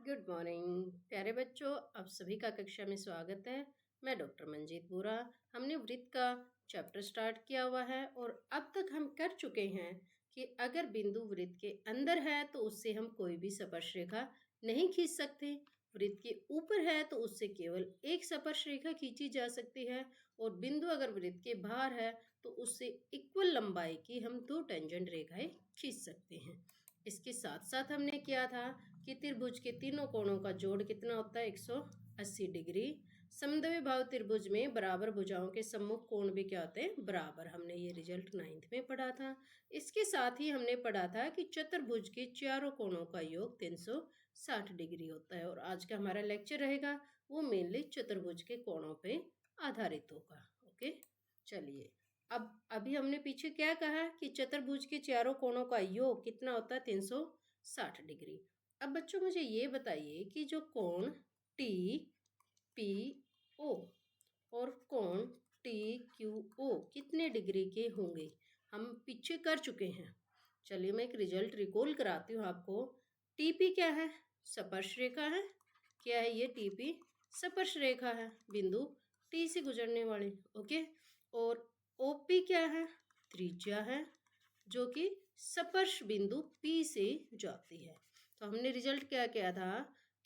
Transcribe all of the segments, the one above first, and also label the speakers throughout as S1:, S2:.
S1: Good morning प्यारे बच्चों, आप सभी का कक्षा में स्वागत है। मैं डॉक्टर मंजीत बोरा। हमने वृत्त का चैप्टर स्टार्ट किया हुआ है और अब तक हम कर चुके हैं कि अगर बिंदु वृत्त के अंदर है तो उससे हम कोई भी स्पर्श रेखा नहीं खींच सकते। वृत्त के ऊपर है तो उससे केवल एक स्पर्श रेखा खींची जा सकती है और बिंदु अगर वृत्त के बाहर है तो उससे इक्वल लंबाई की हम दो टेंजेंट रेखाएं खींच सकते हैं। इसके साथ साथ हमने किया था कि त्रिभुज के तीनों कोणों का जोड़ कितना होता है 180 डिग्री। समद्विबाहु त्रिभुज में बराबर भुजाओं के सम्मुख कोण भी क्या होते हैं, बराबर। हमने ये रिजल्ट 9th में पढ़ा था। इसके साथ ही हमने पढ़ा था कि चतुर्भुज के चारों कोणों का योग 360 डिग्री होता है और आज का हमारा लेक्चर रहेगा वो मेनली चतुर्भुज के कोणों पे आधारित होगा। ओके, चलिए अब अभी हमने पीछे क्या कहा कि चतुर्भुज के चारों कोणों का योग कितना होता है 360 डिग्री। अब बच्चों मुझे ये बताइए कि जो कोण टी पी ओ और कोण टी क्यू ओ कितने डिग्री के होंगे, हम पीछे कर चुके हैं। चलिए मैं एक रिजल्ट रिकॉल कराती हूँ आपको। टीपी क्या है, स्पर्श रेखा है। क्या है ये, टीपी स्पर्श रेखा है, बिंदु टी से गुजरने वाली। ओके, और ओपी क्या है, त्रिज्या है जो कि स्पर्श बिंदु पी से जाती है। तो हमने रिजल्ट क्या किया था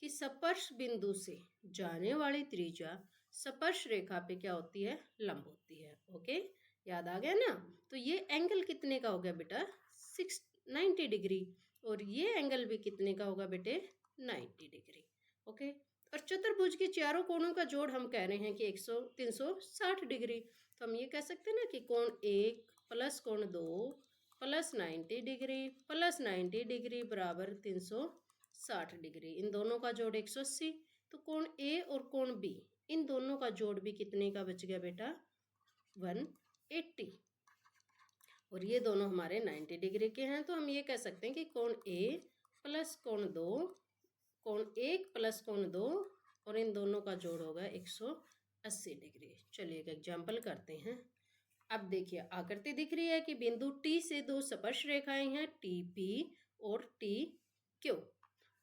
S1: कि स्पर्श बिंदु से जाने वाली त्रिज्या स्पर्श रेखा पे क्या होती है, लंब होती है। ओके, याद आ गया ना। तो ये एंगल कितने का हो गया बेटा, 90 डिग्री, और ये एंगल भी कितने का होगा बेटे, 90 डिग्री। ओके, और चतुर्भुज के चारों कोणों का जोड़ हम कह रहे हैं कि 360 डिग्री। तो हम ये कह सकते हैं ना कि कोण 1 प्लस कोण 2 प्लस 90 डिग्री प्लस 90 डिग्री बराबर 360 डिग्री। इन दोनों का जोड़ 180। तो कोण ए और कोण बी, इन दोनों का जोड़ भी कितने का बच गया बेटा, 180। और ये दोनों हमारे 90 डिग्री के हैं। तो हम ये कह सकते हैं कि कोण ए प्लस कोण 2, कोण 1 प्लस कोण 2 और इन दोनों का जोड़ होगा 180 डिग्री। चलिए एक एग्जाम्पल करते हैं। अब देखिए आकृति दिख रही है कि बिंदु टी से दो स्पर्श रेखाएं हैं, टी पी और टी क्यू।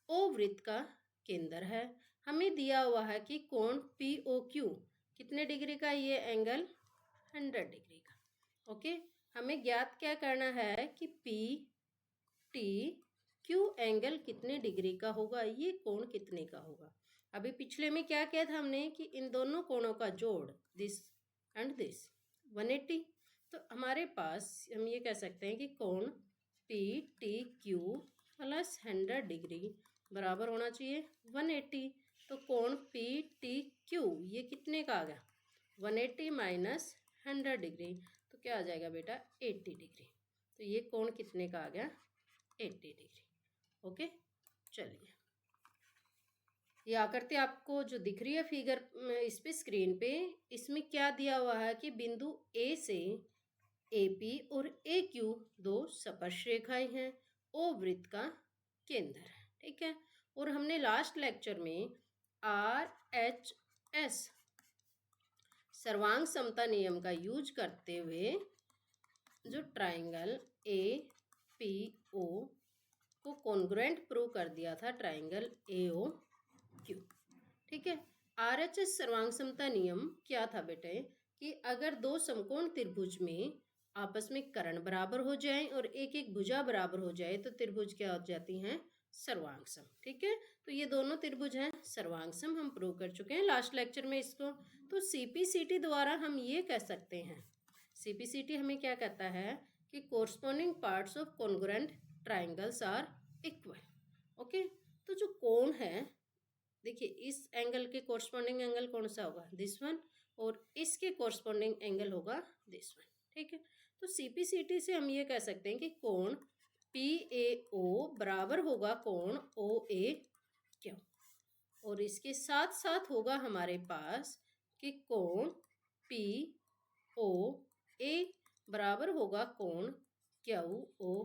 S1: ओ वृत्त का केंद्र है। हमें दिया हुआ है कि कोण पी ओ क्यू कितने डिग्री का, ये एंगल 100 डिग्री का। ओके, हमें ज्ञात क्या करना है कि पी टी क्यू एंगल कितने डिग्री का होगा, ये कोण कितने का होगा। अभी पिछले में क्या किया था हमने कि इन दोनों कोणों का जोड़ दिस एंड दिस 180। तो हमारे पास हम ये कह सकते हैं कि कोण P T Q plus 100 degree बराबर होना चाहिए 180। तो कोण पी टी क्यू ये कितने का आ गया, 180 माइनस 100 डिग्री, तो क्या आ जाएगा बेटा 80 डिग्री। तो ये कोण कितने का आ गया, 80 डिग्री। ओके, चलिए ये आकृति आपको जो दिख रही है फिगर इस पे स्क्रीन पे, इसमें क्या दिया हुआ है कि बिंदु ए से ए पी और ए क्यू दो स्पर्श रेखाएं हैं, ओ वृत्त का केंद्र है। ठीक है, और हमने लास्ट लेक्चर में आर एच एस सर्वांग समता नियम का यूज करते हुए जो ट्राइंगल ए पी ओ को कॉन्ग्रुएंट प्रूव कर दिया था, ट्राइंगल ए ओ क्यू। ठीक है, आर एच एस सर्वांग समता नियम क्या था बेटे कि अगर दो समकोण त्रिभुज में आपस में कर्ण बराबर हो जाए और एक एक भुजा बराबर हो जाए तो त्रिभुज क्या हो जाती हैं, सर्वांग सम। ठीक है, तो ये दोनों त्रिभुज हैं सर्वांग सम, हम प्रूव कर चुके हैं लास्ट लेक्चर में इसको। तो सीपीसीटी द्वारा हम ये कह सकते हैं, सीपीसीटी हमें क्या कहता है कि corresponding parts of congruent triangles are equal. Okay, तो जो कोण है देखिए इस एंगल के कोरस्पॉन्डिंग एंगल कौन सा होगा, दिस वन, और इसके कोरस्पॉन्डिंग एंगल होगा दिस वन। ठीक है, तो सीपीसीटी से हम ये कह सकते हैं कि कोण पी ए ओ बराबर होगा कोण ओ ए क्यू, और इसके साथ साथ होगा हमारे पास कि कोण पी ओ ए बराबर होगा कोण क्यू ओ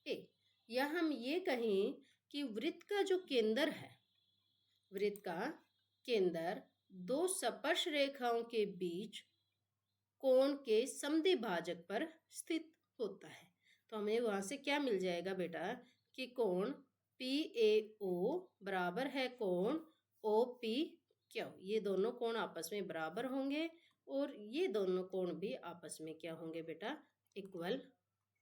S1: ए। या हम ये कहें कि वृत्त का जो केंद्र है, वृत्त का केंद्र दो स्पर्श रेखाओं के बीच कोण के समद्विभाजक पर स्थित होता है। तो हमें वहां से क्या मिल जाएगा बेटा कि कोण PAO बराबर है कोण OPQ। ये दोनों कोण आपस में बराबर होंगे और ये दोनों कोण भी आपस में क्या होंगे बेटा, इक्वल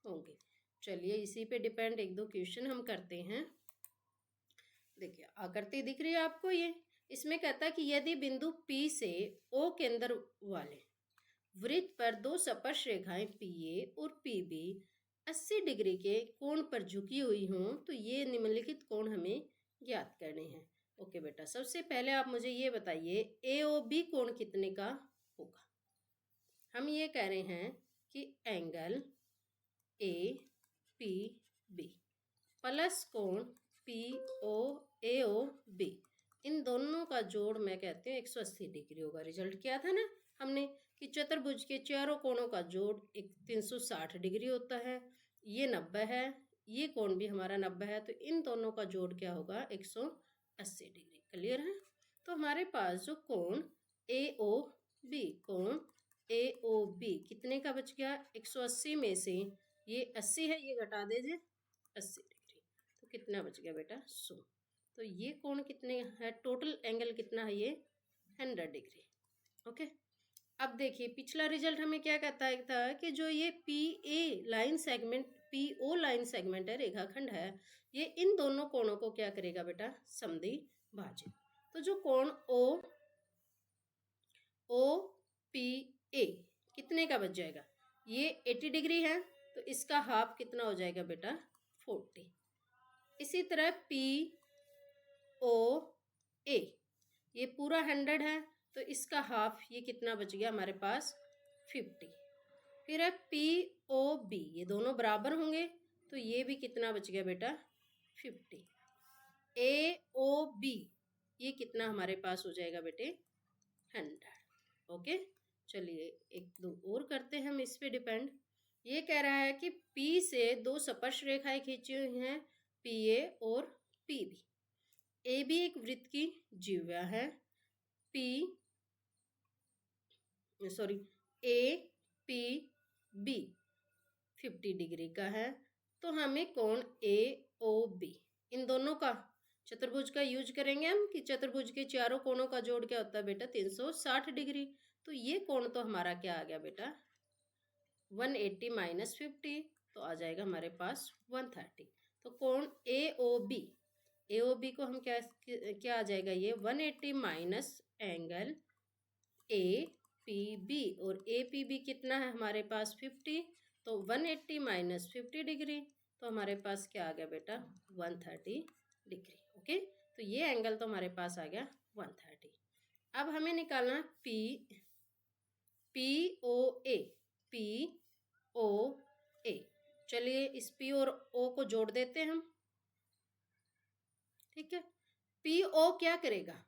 S1: होंगे। चलिए इसी पे डिपेंड एक दो क्वेश्चन हम करते हैं। देखिए आकृति दिख रही है आपको, ये इसमें कहता है कि यदि बिंदु P से O केंद्र वाले वृत्त पर दो स्पर्श रेखाएं PA और PB 80 डिग्री के कोण पर झुकी हुई हों तो ये निम्नलिखित कोण हमें ज्ञात करने हैं। ओके बेटा, सबसे पहले आप मुझे ये बताइए AOB कोण कितने का होगा। हम ये कह रहे हैं कि एंगल APB प्लस कोण POAOB, इन दोनों का जोड़ मैं कहते हैं 180 डिग्री होगा। रिजल्ट किया था ना हमने कि चतुर्भुज के चारों कोणों का जोड़ 360 डिग्री होता है। ये 90 है, ये कोण भी हमारा 90 है, तो इन दोनों का जोड़ क्या होगा, 180 डिग्री। क्लियर है। तो हमारे पास जो कोण कोण AOB कितने का बच गया, 180 में से ये 80 है, ये घटा दीजिए 80 डिग्री, तो कितना बच गया बेटा, 100। तो ये कोण कितने है, टोटल एंगल कितना है, ये 100 डिग्री। ओके। अब देखिए पिछला रिजल्ट हमें क्या कहता है था कि जो ये PO लाइन सेगमेंट है, रेखाखंड है, ये इन दोनों कोणों को क्या करेगा बेटा, समद्विभाजित। तो जो कोण OPA कितने का बच जाएगा, ये 80 डिग्री है, तो इसका हाफ कितना हो जाएगा बेटा, 40। इसी तरह POA ये पूरा 100 है, तो इसका हाफ ये कितना बच गया हमारे पास, 50। फिर है POB, ये दोनों बराबर होंगे, तो ये भी कितना बच गया बेटा, 50। AOB ये कितना हमारे पास हो जाएगा बेटे, 100। ओके। चलिए एक दो और करते हैं हम इस पे डिपेंड। ये कह रहा है कि P से दो स्पर्श रेखाएं खींची हुई हैं, PA और PB। AB एक वृत्त की जिह्वा है, APB 50 डिग्री का है। तो हमें कोण AOB इन दोनों का चतुर्भुज का यूज करेंगे हम कि चतुर्भुज के चारों कोणों का जोड़ क्या होता है बेटा, 360 डिग्री। तो ये कोण तो हमारा क्या आ गया बेटा, 180 माइनस 50, तो आ जाएगा हमारे पास 130। तो कोण AOB को हम क्या आ जाएगा, ये 180 माइनस एंगल APB, और APB कितना है हमारे पास 50, तो 180 माइनस 50 डिग्री, तो हमारे पास क्या आ गया बेटा, 130 डिग्री। ओके। तो ये एंगल तो हमारे पास आ गया 130। अब हमें निकालना POA। चलिए इस P और O को जोड़ देते हैं हम। ठीक है। PO क्या करेगा,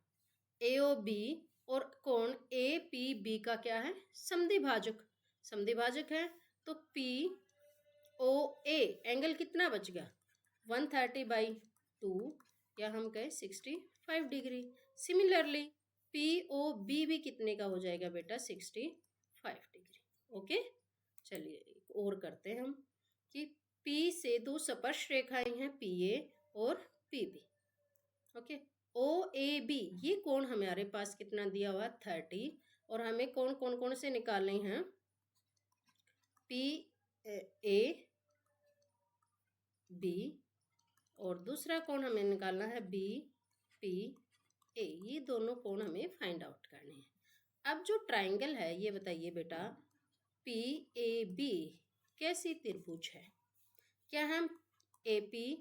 S1: AOB और कोण APB का क्या है, समद्विभाजक है। तो POA एंगल कितना बच गया, 130/2, या हम कहें 65 डिग्री। सिमिलरली POB भी कितने का हो जाएगा बेटा, 65 डिग्री। ओके। चलिए एक और करते हैं हम कि P से दो स्पर्श रेखाएं हैं, PA और PB। ओके। OAB ये कोण हमारे पास कितना दिया हुआ, 30, और हमें कौन से निकालने हैं, PAB, और दूसरा कोण हमें निकालना है BPA। ये दोनों कोण हमें फाइंड आउट करने हैं। अब जो ट्राइंगल है ये बताइए बेटा, PAB कैसी त्रिभुज है। क्या हम AP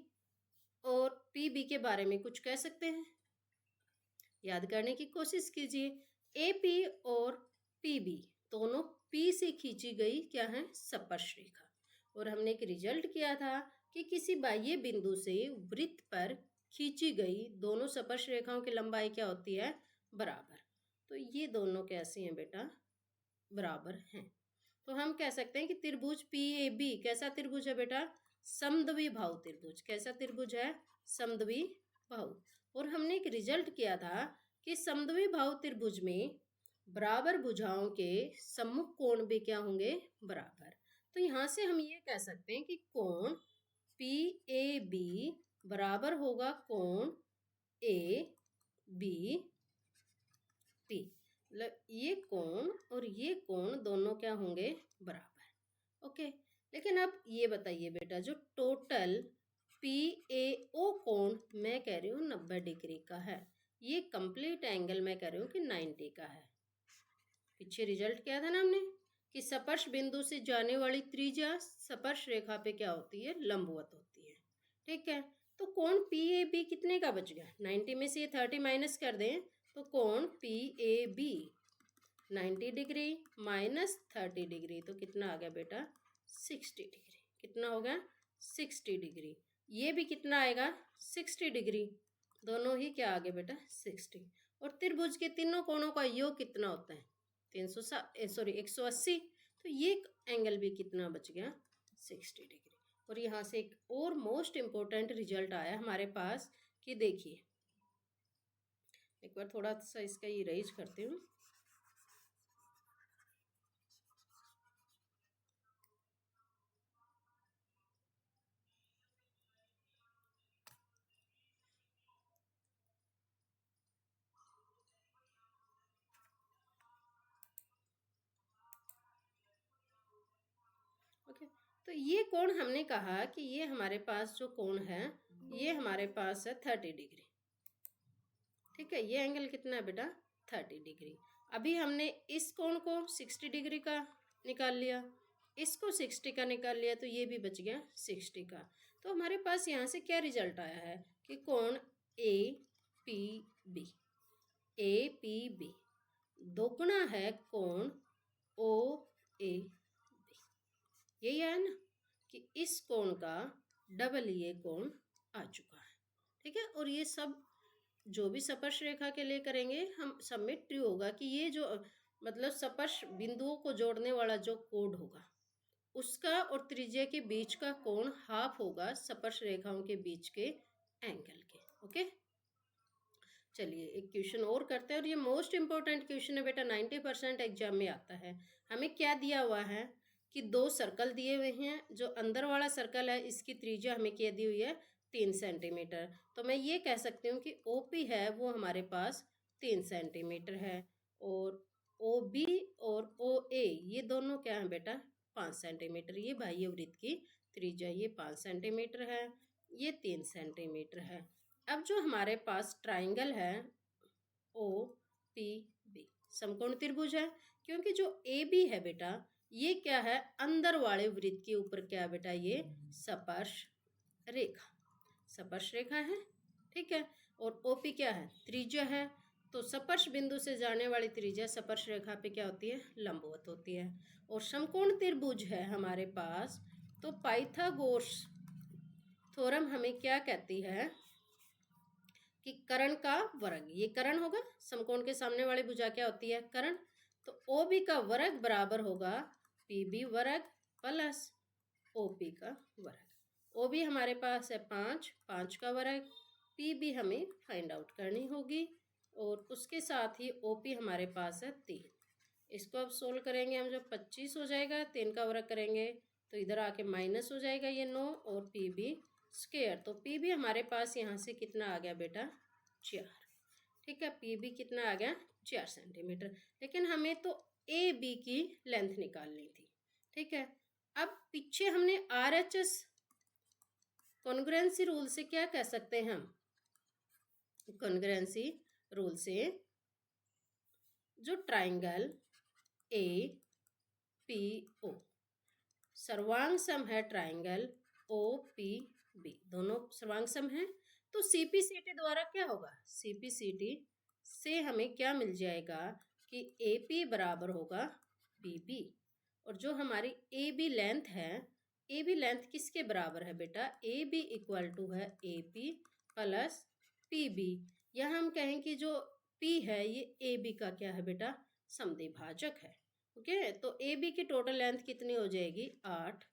S1: और PB के बारे में कुछ कह सकते हैं, याद करने की कोशिश कीजिए। AP और PB दोनों P से खींची गई क्या है, स्पर्श रेखा, और हमने एक रिजल्ट किया था कि किसी बाह्य बिंदु से वृत्त पर खींची गई दोनों स्पर्श रेखाओं की लंबाई क्या होती है, बराबर। तो ये दोनों कैसे हैं बेटा, बराबर हैं। तो हम कह सकते हैं कि त्रिभुज PAB कैसा त्रिभुज है बेटा, समद्विबाहु त्रिभुज। कैसा त्रिभुज है, समद्विबाहु। और हमने एक रिजल्ट किया था कि समद्विबाहु त्रिभुज में बराबर भुजाओं के सम्मुख कोण भी क्या होंगे, बराबर। तो यहाँ से हम ये कह सकते हैं कि कोण PAB बराबर होगा कोण ए बी पी। मतलब ये कोण और ये कोण दोनों क्या होंगे, बराबर। ओके, लेकिन अब ये बताइए बेटा, जो टोटल पी ए ओ कोण मैं कह रही हूँ 90 डिग्री का है, ये कंप्लीट एंगल मैं कह रही हूँ कि 90 का है। पीछे रिजल्ट क्या था ना हमने कि स्पर्श बिंदु से जाने वाली त्रिज्या स्पर्श रेखा पे क्या होती है, लंबवत होती है। ठीक है, तो कोण पी ए बी कितने का बच गया, 90 में से ये 30 माइनस कर दें तो कोण P A B 90 degree minus 30 degree तो कितना आ गया बेटा, 60 डिग्री। कितना हो गया, 60 डिग्री। ये भी कितना आएगा, 60 डिग्री। दोनों ही क्या आ गए बेटा, 60। और त्रिभुज के तीनों कोणों का योग कितना होता है, 180। तो ये एंगल भी कितना बच गया, 60 डिग्री। और यहाँ से एक और मोस्ट इम्पोर्टेंट रिजल्ट आया हमारे पास कि देखिए, एक बार थोड़ा सा इसका इरेज करती हूँ। ओके, तो ये कोण हमने कहा कि ये हमारे पास जो कोण है ये हमारे पास है 30 डिग्री। ठीक है, ये एंगल कितना है बेटा, 30 डिग्री। अभी हमने इस कोण को 60 डिग्री का निकाल लिया, इसको 60 का निकाल लिया, तो ये भी बच गया 60 का। तो हमारे पास यहाँ से क्या रिजल्ट आया है कि कोण A P B, A P B दोगुना है कोण ओ ए बी। यही है ना कि इस कोण का डबल ये कोण आ चुका है। ठीक है, और ये सब जो भी स्पर्श रेखा के लिए करेंगे हम सब में ट्रू होगा कि ये जो मतलब स्पर्श बिंदुओं को जोड़ने वाला जो कोड होगा उसका और त्रिज्या के बीच का कोण हाफ होगा स्पर्श रेखाओं के बीच के एंगल के। ओके, चलिए एक क्वेश्चन और करते हैं, और ये मोस्ट इंपॉर्टेंट क्वेश्चन है बेटा, 90% एग्जाम में आता है। हमें क्या दिया हुआ है कि दो सर्कल दिए हुए हैं, जो अंदर वाला सर्कल है इसकी त्रिज्या हमें क्या दी हुई है, 3 सेंटीमीटर। तो मैं ये कह सकती हूँ कि ओ पी है वो हमारे पास 3 सेंटीमीटर है, और ओ बी और ओ ए ये दोनों क्या है बेटा, 5 सेंटीमीटर। ये बाह्य वृत्त की त्रिज्या ये 5 सेंटीमीटर है, ये 3 सेंटीमीटर है। अब जो हमारे पास ट्राइंगल है ओ पी बी समकोण त्रिभुज है, क्योंकि जो ए बी है बेटा ये क्या है, अंदर वाले वृत्त के ऊपर क्या है बेटा, ये स्पर्श रेखा, स्पर्श रेखा है। ठीक है, और ओपी क्या है, त्रिज्या है। तो स्पर्श बिंदु से जाने वाली त्रिज्या स्पर्श रेखा पे क्या होती है, लंबवत होती है। और समकोण त्रिभुज है हमारे पास, तो पाइथागोरस थ्योरम हमें क्या कहती है कि कर्ण का वर्ग, ये कर्ण होगा, समकोण के सामने वाली भुजा क्या होती है, कर्ण। तो ओ बी का वर्ग बराबर होगा पी बी वर्ग प्लस ओ पी का वर्ग। ओ बी हमारे पास है 5, 5 का वर्ग, पी बी हमें फाइंड आउट करनी होगी, और उसके साथ ही ओ पी हमारे पास है 3। इसको अब सोल्व करेंगे हम, जब 25 हो जाएगा 3 का वर्ग करेंगे तो इधर आके माइनस हो जाएगा ये 9 और पी बी स्क्वायर। तो पी बी हमारे पास यहाँ से कितना आ गया बेटा, 4। ठीक है, पी बी कितना आ गया, 4 सेंटीमीटर। लेकिन हमें तो ए बी की लेंथ निकालनी थी। ठीक है, अब पीछे हमने R H S congruency rule से क्या कह सकते हैं हम, कॉन्ग्रुएंसी रूल से जो ट्राइंगल ए पी ओ सर्वांग सम है, ट्राइंगल ओ पी बी दोनों सर्वांग सम है, तो सीपीसीटी द्वारा क्या होगा, सीपीसीटी से हमें क्या मिल जाएगा कि ए पी बराबर होगा पी बी। और जो हमारी ए बी लेंथ है, ए बी लेंथ किसके बराबर है बेटा, ए बी इक्वल टू है A P plus P B. यहाँ हम कहें कि जो पी है ये ए बी का क्या है बेटा, समद्विभाजक है। ओके, तो ए बी की टोटल लेंथ कितनी हो जाएगी, 8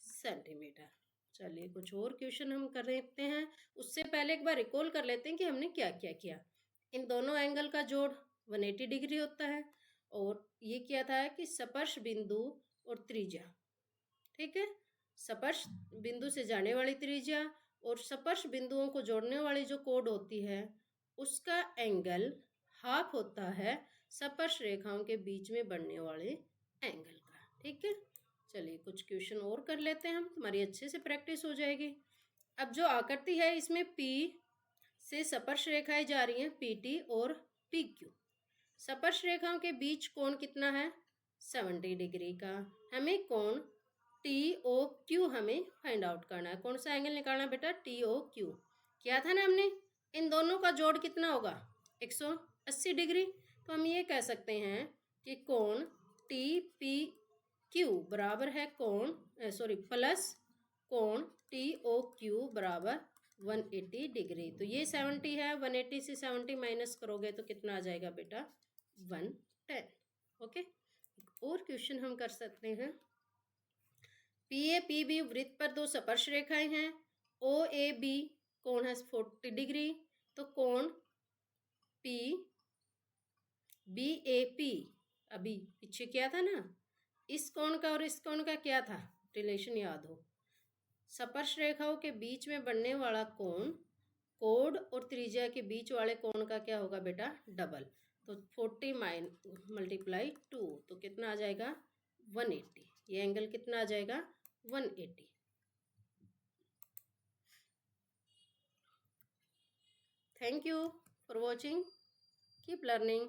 S1: सेंटीमीटर। चलिए कुछ और क्वेश्चन हम कर लेते हैं, उससे पहले एक बार रिकॉल कर लेते हैं कि हमने क्या क्या किया। इन दोनों एंगल का जोड़ 180 डिग्री होता है, और ये क्या था कि स्पर्श बिंदु और त्रिज्या। ठीक है, स्पर्श बिंदु से जाने वाली त्रिज्या और स्पर्श बिंदुओं को जोड़ने वाली जो कोड होती है उसका एंगल हाफ होता है स्पर्श रेखाओं के बीच में बनने वाले एंगल का। ठीक है, चलिए कुछ क्वेश्चन और कर लेते हैं हम, तुम्हारी अच्छे से प्रैक्टिस हो जाएगी। अब जो आकृति है इसमें P से स्पर्श रेखाएं जा रही हैं, PT और PQ। स्पर्श रेखाओं के बीच कोण कितना है? 70 डिग्री का। हमें कोण TOQ हमें फाइंड आउट करना है। कौन सा एंगल निकालना है बेटा? TOQ। किया था ना हमने। इन दोनों का जोड़ कितना होगा? 180 डिग्री। तो हम ये कह सकते हैं कि कोण TPQ बराबर है प्लस कोण TOQ बराबर 180 डिग्री। तो ये 70 है, 180 से 70 माइनस करोगे तो कितना आ जाएगा बेटा? 110। ओके, और क्वेश्चन हम कर सकते हैं। PAPB वृत्त पर दो स्पर्श रेखाएं हैं। OAB कोण है 40 डिग्री। तो कोण PBAP अभी पीछे क्या था ना, इस कोण का और इस कोण का क्या था रिलेशन याद हो। स्पर्श रेखाओं के बीच में बनने वाला कोण कोड और त्रिज्या के बीच वाले कोण का क्या होगा बेटा? डबल। तो 40 मल्टीप्लाई 2 तो कितना आ जाएगा? 180। ये एंगल कितना आ जाएगा? 180। Thank you for watching, keep learning.